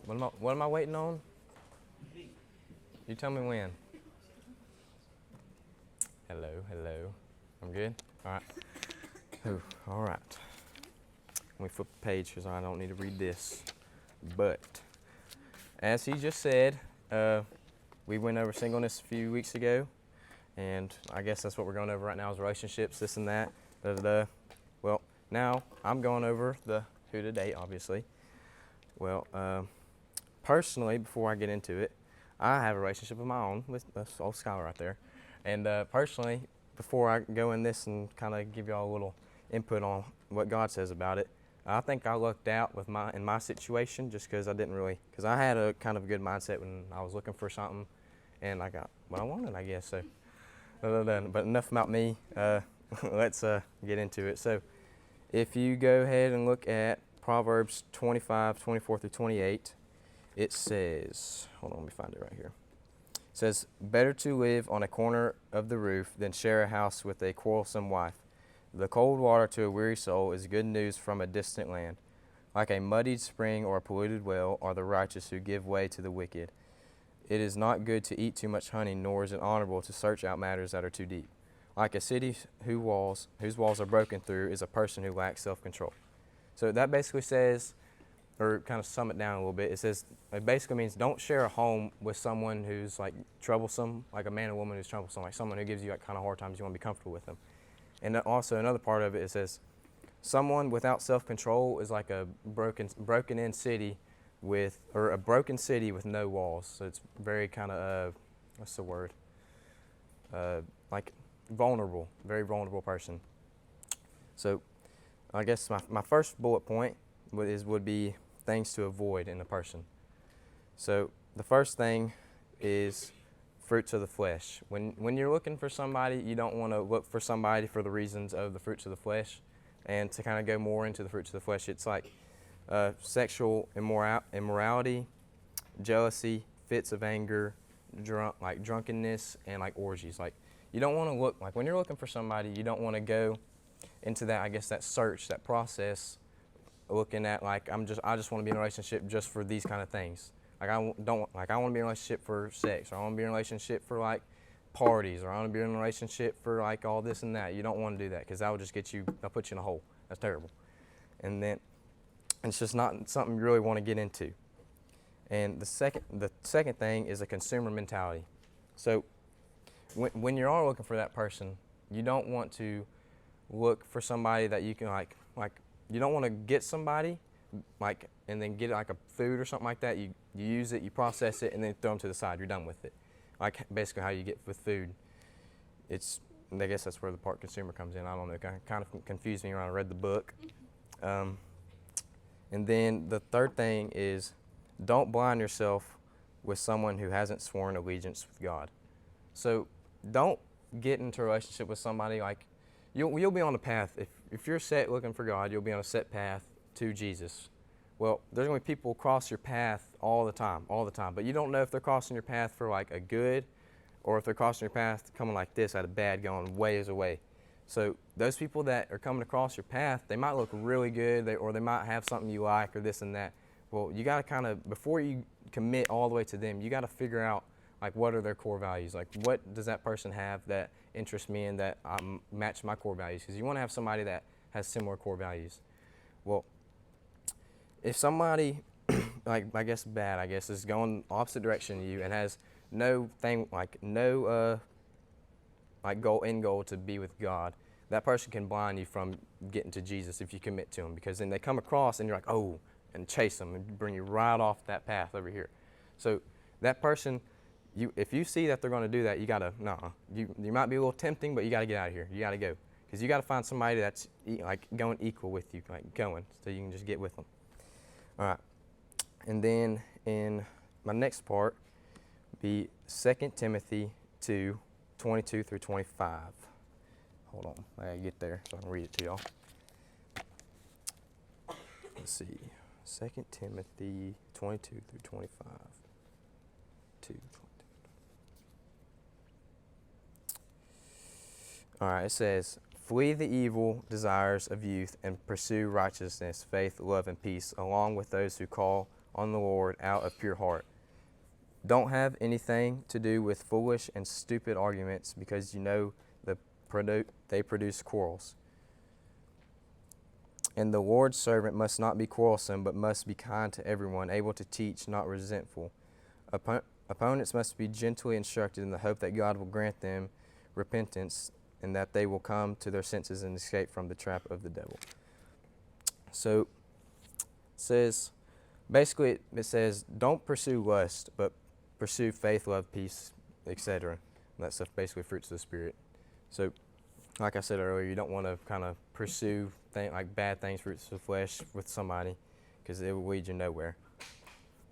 What am I waiting on? You tell me when. Hello, hello. I'm good? All right. Ooh, all right. Let me flip the page because I don't need to read this. But as he just said, we went over singleness a few weeks ago, and I guess that's what we're going over right now is relationships, this and that. Da, da, da. Well, now I'm going over the who to date, obviously. Well, personally, before I get into it, I have a relationship of my own with this old Skylar right there. And personally, before I go in this and kind of give y'all a little input on what God says about it, I think I lucked out with in my situation just because because I had a kind of a good mindset when I was looking for something, and I got what I wanted, I guess. So, but enough about me. Let's get into it. So, if you go ahead and look at Proverbs 25:24 through 28, it says, hold on, let me find it right here. It says, better to live on a corner of the roof than share a house with a quarrelsome wife. The cold water to a weary soul is good news from a distant land. Like a muddied spring or a polluted well are the righteous who give way to the wicked. It is not good to eat too much honey, nor is it honorable to search out matters that are too deep. Like a city whose walls are broken through is a person who lacks self-control. So that basically says, or kind of sum it down a little bit, it basically means don't share a home with someone who's like troublesome, like a man or woman who's troublesome, like someone who gives you like kind of hard times, you want to be comfortable with them. And also another part of it says, someone without self-control is like a broken in city or a broken city with no walls. So it's very kind of, what's the word? Like vulnerable, very vulnerable person. So I guess my first bullet point would be things to avoid in a person. So the first thing is fruits of the flesh. When you're looking for somebody, you don't want to look for somebody for the reasons of the fruits of the flesh. And to kind of go more into the fruits of the flesh, it's like sexual immorality, jealousy, fits of anger, drunkenness, and like orgies. Like you don't want to look like when you're looking for somebody, you don't want to go into that, I guess, that search, that process, looking at like I just want to be in a relationship just for these kind of things. Like I want to be in a relationship for sex, or I want to be in a relationship for like parties, or I want to be in a relationship for like all this and that. You don't want to do that because that will just that'll put you in a hole. That's terrible. And then it's just not something you really want to get into. And the second thing is a consumer mentality. So when you are looking for that person, you don't want to look for somebody that you can like you don't want to get somebody like and then get like a food or something like that. You use it, you process it, and then throw them to the side. You're done with it. Like basically how you get with food. I guess that's where the part consumer comes in. I don't know. It kind of confused me when I read the book. And then the third thing is don't blind yourself with someone who hasn't sworn allegiance with God. So don't get into a relationship with somebody like you'll be on a path. If you're set looking for God, you'll be on a set path to Jesus. Well, there's going to be people cross your path all the time. But you don't know if they're crossing your path for like a good or if they're crossing your path coming like this at a bad going ways away. So those people that are coming across your path, they might look really good or they might have something you like or this and that. Well, you got to kind of, before you commit all the way to them, you got to figure out like what are their core values? Like what does that person have that interests me and that match my core values? Because you want to have somebody that has similar core values. Well, if somebody, like I guess is going opposite direction to you and has no goal to be with God, that person can blind you from getting to Jesus if you commit to him, because then they come across and you're like, oh, and chase them and bring you right off that path over here. So that person, if you see that they're going to do that, you got to, you might be a little tempting, but you got to get out of here. You got to go. Because you got to find somebody that's like going equal with you, like going, so you can just get with them. All right. And then in my next part be 2 Timothy 2:22 through 25. Hold on, I gotta get there so I can read it to y'all. Let's see. 2 Timothy 22 through 25. 2:22. All right, it says, Flee the evil desires of youth and pursue righteousness, faith, love, and peace, along with those who call on the Lord out of pure heart. Don't have anything to do with foolish and stupid arguments, because you know they produce quarrels. And the Lord's servant must not be quarrelsome, but must be kind to everyone, able to teach, not resentful. Opponents must be gently instructed in the hope that God will grant them repentance, and that they will come to their senses and escape from the trap of the devil. So it says, basically it says, don't pursue lust, but pursue faith, love, peace, etc. That stuff, basically fruits of the Spirit. So like I said earlier, you don't want to kind of pursue like bad things, fruits of the flesh with somebody, because it will lead you nowhere.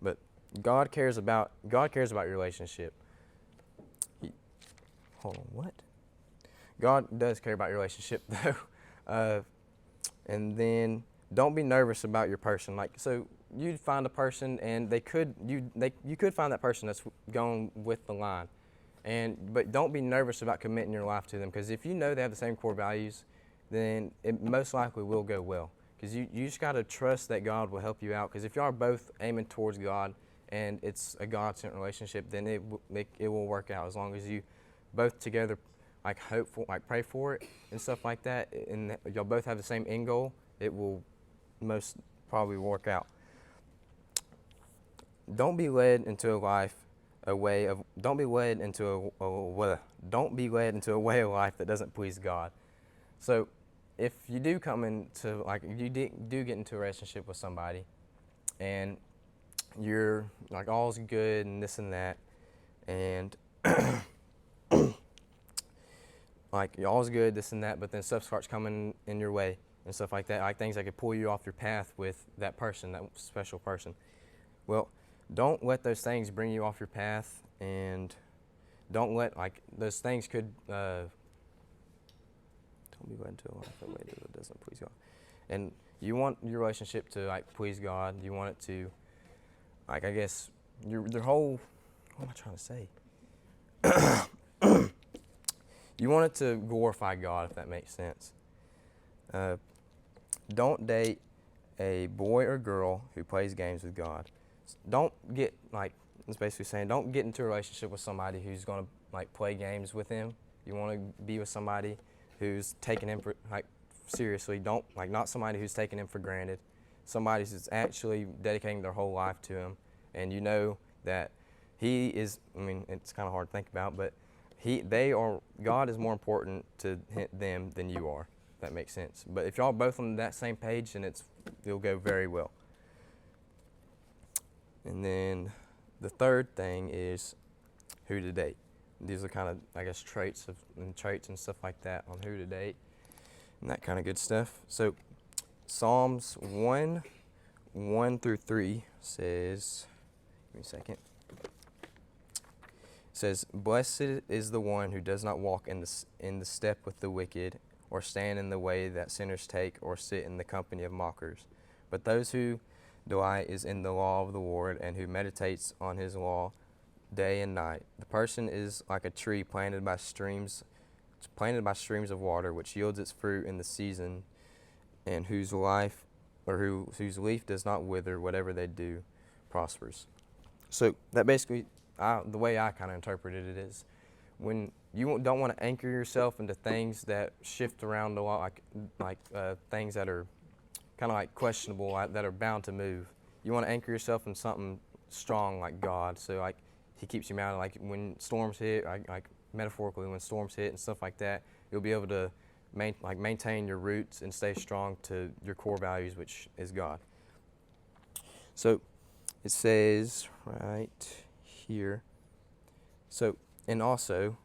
But God cares about your relationship. Hold on, what? God does care about your relationship, though. And then don't be nervous about your person. Like, so you'd find a person, and you could find that person that's going with the line, but don't be nervous about committing your life to them, because if you know they have the same core values, then it most likely will go well. Because you just got to trust that God will help you out. Because if you are both aiming towards God and it's a God-sent relationship, then it will work out, as long as you both together like pray for it and stuff like that, and y'all both have the same end goal. It will most probably work out. Don't be led into a way of life that doesn't please God. So if you do come into, like, if you do get into a relationship with somebody, and you're like all's good and this and that, and like all's good, this and that, but then stuff starts coming in your way and stuff like that, like things that could pull you off your path with that person, that special person. Well, don't let those things bring you off your path, and don't let, like, those things could don't be led into a life that way that doesn't please God. And you want your relationship to like please God. You want it to, like, I guess your whole, what am I trying to say? You want it to glorify God, if that makes sense. Don't date a boy or girl who plays games with God. Don't get, like, it's basically saying, don't get into a relationship with somebody who's going to like play games with him. You want to be with somebody who's taking him for, like, seriously. Don't, like, not somebody who's taking him for granted. Somebody who's actually dedicating their whole life to him, and you know that he is. I mean, it's kind of hard to think about, but God is more important to them than you are. If that makes sense. But if y'all both on that same page, then it'll go very well. And then the third thing is who to date. These are kind of, I guess, traits and stuff like that on who to date and that kind of good stuff. So Psalms 1:1-3 says, give me a second. It says, "Blessed is the one who does not walk in the step with the wicked, or stand in the way that sinners take, or sit in the company of mockers. But those who delight is in the law of the Lord, and who meditates on his law day and night. The person is like a tree planted by streams of water, which yields its fruit in the season, and whose leaf does not wither. Whatever they do prospers." So that basically, the way I kind of interpreted it is, when you don't want to anchor yourself into things that shift around a lot, like things that are kind of like questionable, that are bound to move. You want to anchor yourself in something strong like God. So like he keeps you mounted. Like when storms hit, like metaphorically, when storms hit and stuff like that, you'll be able to maintain your roots and stay strong to your core values, which is God. So it says right here. So, and also,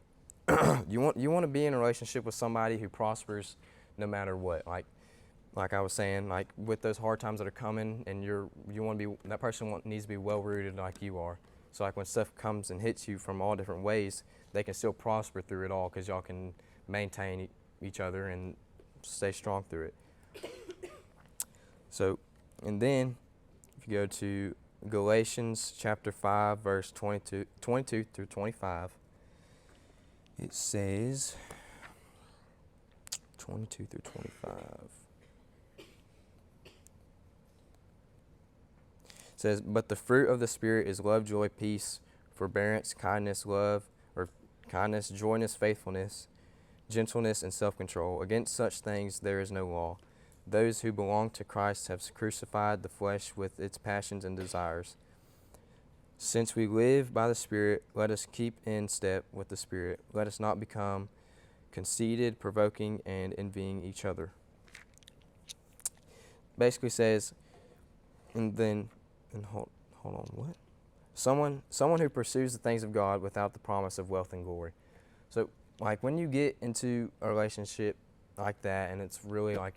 you want to be in a relationship with somebody who prospers no matter what. Like I was saying, like with those hard times that are coming, and that person needs to be well rooted like you are. So like when stuff comes and hits you from all different ways, they can still prosper through it all, because y'all can maintain each other and stay strong through it. So, and then if you go to Galatians chapter 5, verse 22-25, it says, 22 through 25. It says, but the fruit of the Spirit is love, joy, peace, forbearance, kindness, joyness, faithfulness, gentleness, and self-control. Against such things there is no law. Those who belong to Christ have crucified the flesh with its passions and desires. Since we live by the Spirit, let us keep in step with the Spirit. Let us not become conceited, provoking, and envying each other. Basically says, hold on, what? Someone who pursues the things of God without the promise of wealth and glory. So, like, when you get into a relationship like that, and it's really like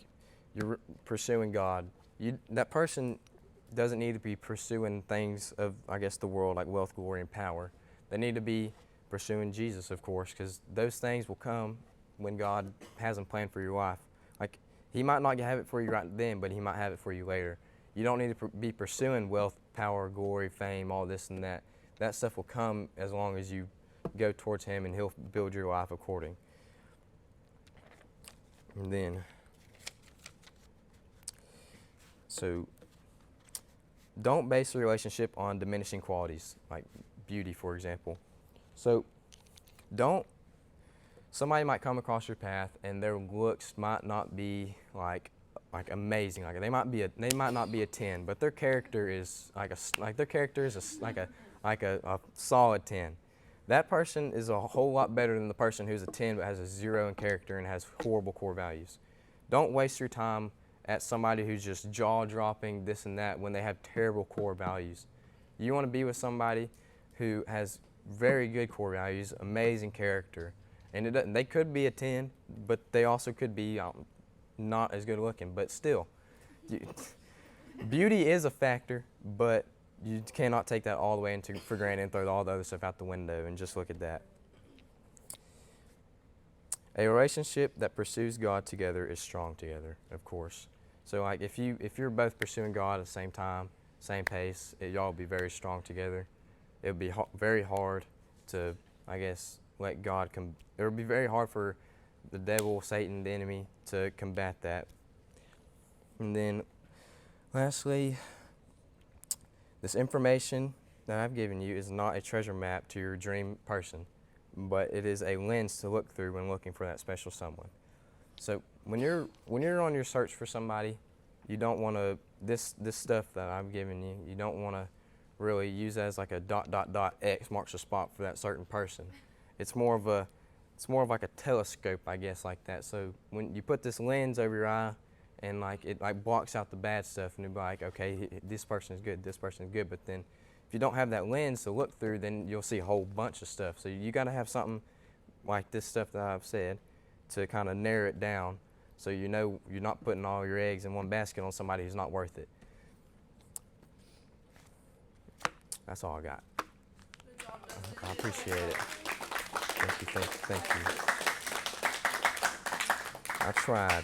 you're pursuing God, that person doesn't need to be pursuing things of, I guess, the world, like wealth, glory, and power. They need to be pursuing Jesus, of course, because those things will come when God has them planned for your life. Like, He might not have it for you right then, but He might have it for you later. You don't need to be pursuing wealth, power, glory, fame, all this and that. That stuff will come as long as you go towards Him, and He'll build your life according. And then, so don't base a relationship on diminishing qualities, like beauty, for example. So somebody might come across your path and their looks might not be like amazing. Like they might not be a 10, but their character is a solid 10. That person is a whole lot better than the person who's a 10 but has a 0 in character and has horrible core values. Don't waste your time at somebody who's just jaw-dropping this and that when they have terrible core values. You want to be with somebody who has very good core values, amazing character, and they could be a 10, but they also could be not as good looking. But still, beauty is a factor, but you cannot take that all the way for granted and throw all the other stuff out the window and just look at that. A relationship that pursues God together is strong together, of course. So like if you're both pursuing God at the same time, same pace, y'all will be very strong together. It would be very hard to, I guess, let God come. It would be very hard for the devil, Satan, the enemy, to combat that. And then, lastly, this information that I've given you is not a treasure map to your dream person, but it is a lens to look through when looking for that special someone. So when you're on your search for somebody, you don't want to this stuff that I've given you. You don't want to really use as like a ... X marks a spot for that certain person. It's more of like a telescope, I guess, like that. So when you put this lens over your eye, and like it like blocks out the bad stuff, and you'll be like, okay, this person is good, this person is good. But then if you don't have that lens to look through, then you'll see a whole bunch of stuff. So you got to have something like this stuff that I've said to kind of narrow it down, so you know you're not putting all your eggs in one basket on somebody who's not worth it. That's all I got. Good job, Dustin. I appreciate it. Thank you. I tried.